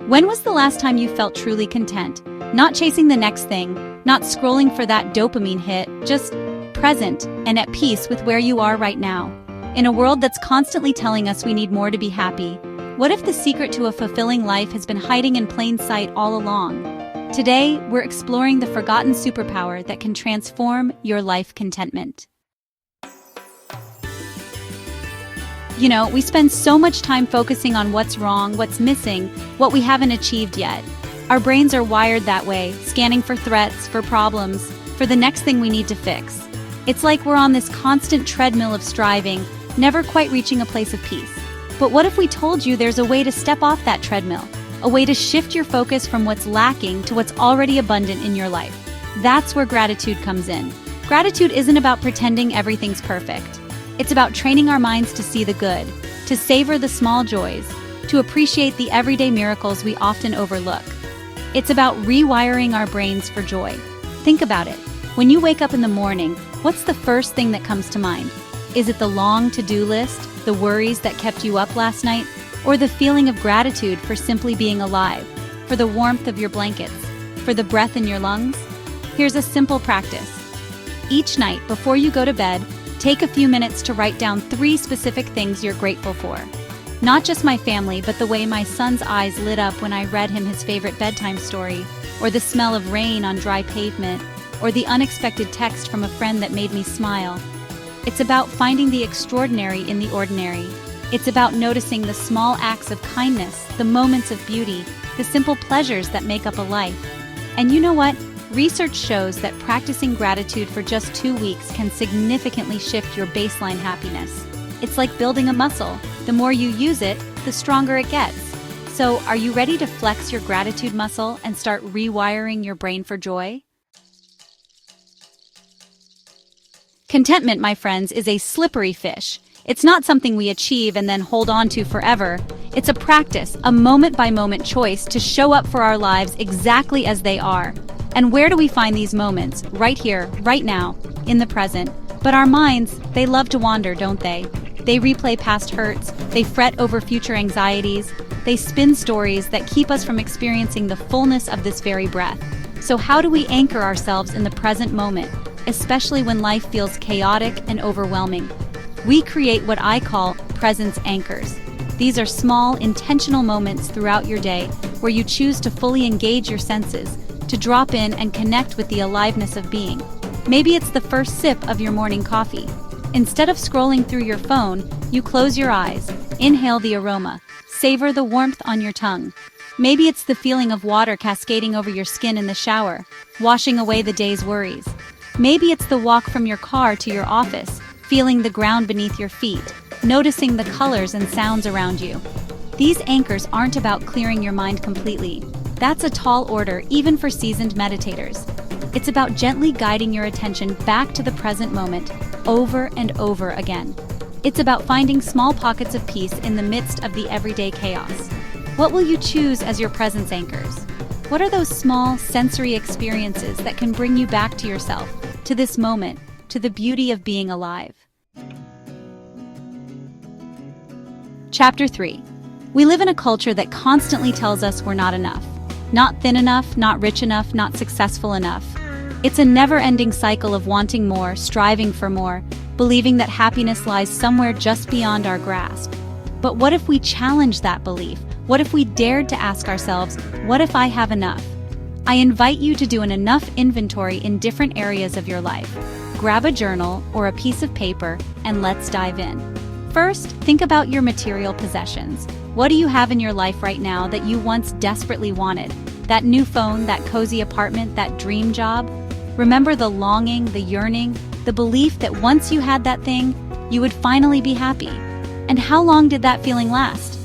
When was the last time you felt truly content? Not chasing the next thing, not scrolling for that dopamine hit, just present and at peace with where you are right now. In a world that's constantly telling us we need more to be happy, what if the secret to a fulfilling life has been hiding in plain sight all along? Today, we're exploring the forgotten superpower that can transform your life: contentment. You know, we spend so much time focusing on what's wrong, what's missing, what we haven't achieved yet. Our brains are wired that way, scanning for threats, for problems, for the next thing we need to fix. It's like we're on this constant treadmill of striving, never quite reaching a place of peace. But what if we told you there's a way to step off that treadmill? A way to shift your focus from what's lacking to what's already abundant in your life. That's where gratitude comes in. Gratitude isn't about pretending everything's perfect. It's about training our minds to see the good, to savor the small joys, to appreciate the everyday miracles we often overlook. It's about rewiring our brains for joy. Think about it. When you wake up in the morning, what's the first thing that comes to mind? Is it the long to-do list, the worries that kept you up last night, or the feeling of gratitude for simply being alive, for the warmth of your blankets, for the breath in your lungs? Here's a simple practice. Each night before you go to bed, take a few minutes to write down 3 specific things you're grateful for. Not just my family, but the way my son's eyes lit up when I read him his favorite bedtime story, or the smell of rain on dry pavement, or the unexpected text from a friend that made me smile. It's about finding the extraordinary in the ordinary. It's about noticing the small acts of kindness, the moments of beauty, the simple pleasures that make up a life. And you know what? Research shows that practicing gratitude for just 2 weeks can significantly shift your baseline happiness. It's like building a muscle. The more you use it, the stronger it gets. So, are you ready to flex your gratitude muscle and start rewiring your brain for joy? Contentment, my friends, is a slippery fish. It's not something we achieve and then hold on to forever. It's a practice, a moment-by-moment choice to show up for our lives exactly as they are. And where do we find these moments? Right here, right now, in the present. But our minds, they love to wander, don't they? They replay past hurts, they fret over future anxieties, they spin stories that keep us from experiencing the fullness of this very breath. So how do we anchor ourselves in the present moment, especially when life feels chaotic and overwhelming? We create what I call presence anchors. These are small, intentional moments throughout your day where you choose to fully engage your senses, to drop in and connect with the aliveness of being. Maybe it's the first sip of your morning coffee. Instead of scrolling through your phone, you close your eyes, inhale the aroma, savor the warmth on your tongue. Maybe it's the feeling of water cascading over your skin in the shower, washing away the day's worries. Maybe it's the walk from your car to your office, feeling the ground beneath your feet, noticing the colors and sounds around you. These anchors aren't about clearing your mind completely. That's a tall order, even for seasoned meditators. It's about gently guiding your attention back to the present moment, over and over again. It's about finding small pockets of peace in the midst of the everyday chaos. What will you choose as your presence anchors? What are those small sensory experiences that can bring you back to yourself, to this moment, to the beauty of being alive? Chapter 3. We live in a culture that constantly tells us we're not enough. Not thin enough, not rich enough, not successful enough. It's a never-ending cycle of wanting more, striving for more, believing that happiness lies somewhere just beyond our grasp. But what if we challenge that belief? What if we dared to ask ourselves, what if I have enough? I invite you to do an enough inventory in different areas of your life. Grab a journal or a piece of paper and let's dive in. First, think about your material possessions. What do you have in your life right now that you once desperately wanted? That new phone, that cozy apartment, that dream job? Remember the longing, the yearning, the belief that once you had that thing, you would finally be happy. And how long did that feeling last?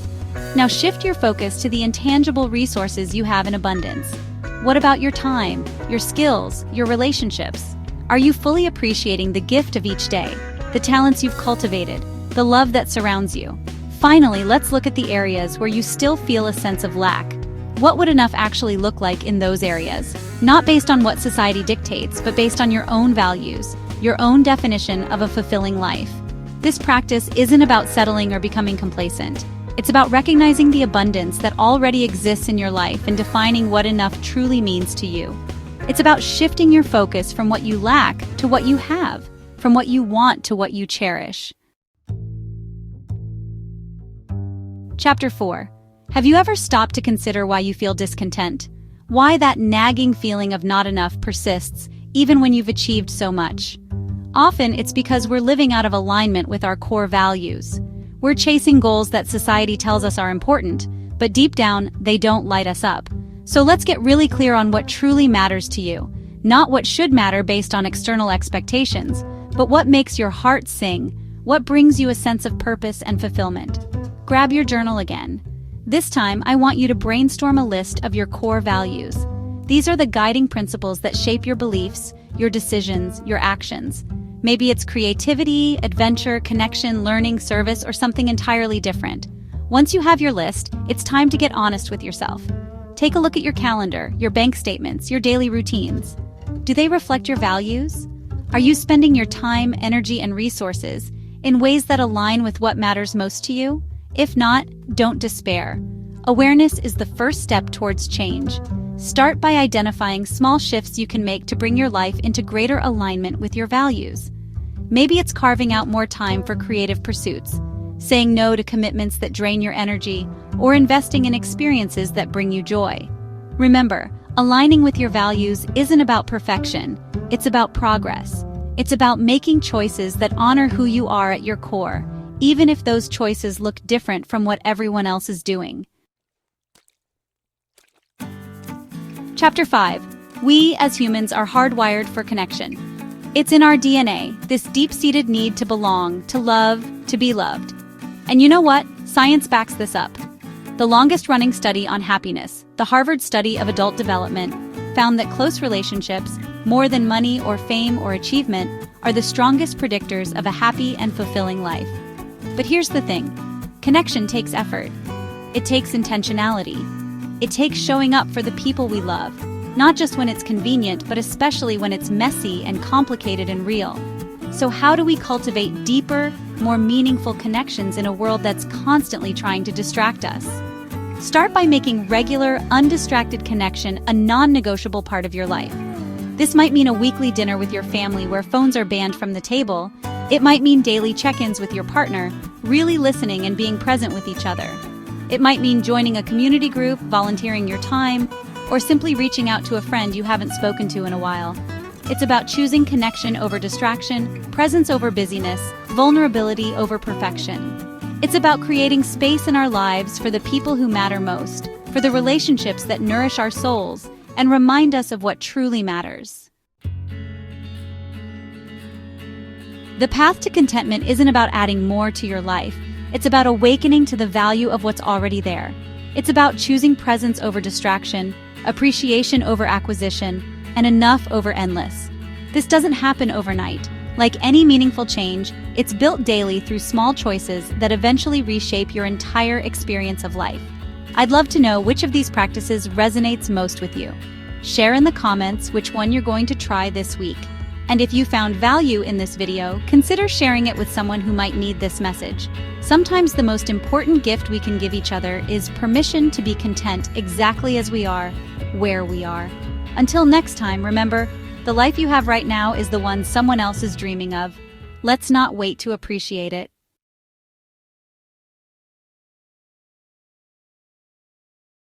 Now shift your focus to the intangible resources you have in abundance. What about your time, your skills, your relationships? Are you fully appreciating the gift of each day, the talents you've cultivated, the love that surrounds you? Finally, let's look at the areas where you still feel a sense of lack. What would enough actually look like in those areas? Not based on what society dictates, but based on your own values, your own definition of a fulfilling life. This practice isn't about settling or becoming complacent. It's about recognizing the abundance that already exists in your life and defining what enough truly means to you. It's about shifting your focus from what you lack to what you have, from what you want to what you cherish. Chapter 4. Have you ever stopped to consider why you feel discontent? Why that nagging feeling of not enough persists, even when you've achieved so much? Often it's because we're living out of alignment with our core values. We're chasing goals that society tells us are important, but deep down, they don't light us up. So let's get really clear on what truly matters to you. Not what should matter based on external expectations, but what makes your heart sing, what brings you a sense of purpose and fulfillment. Grab your journal again. This time, I want you to brainstorm a list of your core values. These are the guiding principles that shape your beliefs, your decisions, your actions. Maybe it's creativity, adventure, connection, learning, service, or something entirely different. Once you have your list, it's time to get honest with yourself. Take a look at your calendar, your bank statements, your daily routines. Do they reflect your values? Are you spending your time, energy, and resources in ways that align with what matters most to you? If not, don't despair. Awareness is the first step towards change. Start by identifying small shifts you can make to bring your life into greater alignment with your values. Maybe it's carving out more time for creative pursuits, saying no to commitments that drain your energy, or investing in experiences that bring you joy. Remember, aligning with your values isn't about perfection, it's about progress. It's about making choices that honor who you are at your core, even if those choices look different from what everyone else is doing. Chapter 5. We, as humans, are hardwired for connection. It's in our DNA, this deep-seated need to belong, to love, to be loved. And you know what? Science backs this up. The longest-running study on happiness, the Harvard Study of Adult Development, found that close relationships, more than money or fame or achievement, are the strongest predictors of a happy and fulfilling life. But here's the thing. Connection takes effort. It takes intentionality. It takes showing up for the people we love, not just when it's convenient, but especially when it's messy and complicated and real. So how do we cultivate deeper, more meaningful connections in a world that's constantly trying to distract us? Start by making regular, undistracted connection a non-negotiable part of your life. This might mean a weekly dinner with your family where phones are banned from the table. It might mean daily check-ins with your partner, really listening and being present with each other. It might mean joining a community group, volunteering your time, or simply reaching out to a friend you haven't spoken to in a while. It's about choosing connection over distraction, presence over busyness, vulnerability over perfection. It's about creating space in our lives for the people who matter most, for the relationships that nourish our souls and remind us of what truly matters. The path to contentment isn't about adding more to your life. It's about awakening to the value of what's already there. It's about choosing presence over distraction, appreciation over acquisition, and enough over endless. This doesn't happen overnight. Like any meaningful change, it's built daily through small choices that eventually reshape your entire experience of life. I'd love to know which of these practices resonates most with you. Share in the comments which one you're going to try this week. And if you found value in this video, consider sharing it with someone who might need this message. Sometimes the most important gift we can give each other is permission to be content exactly as we are, where we are. Until next time, remember, the life you have right now is the one someone else is dreaming of. Let's not wait to appreciate it.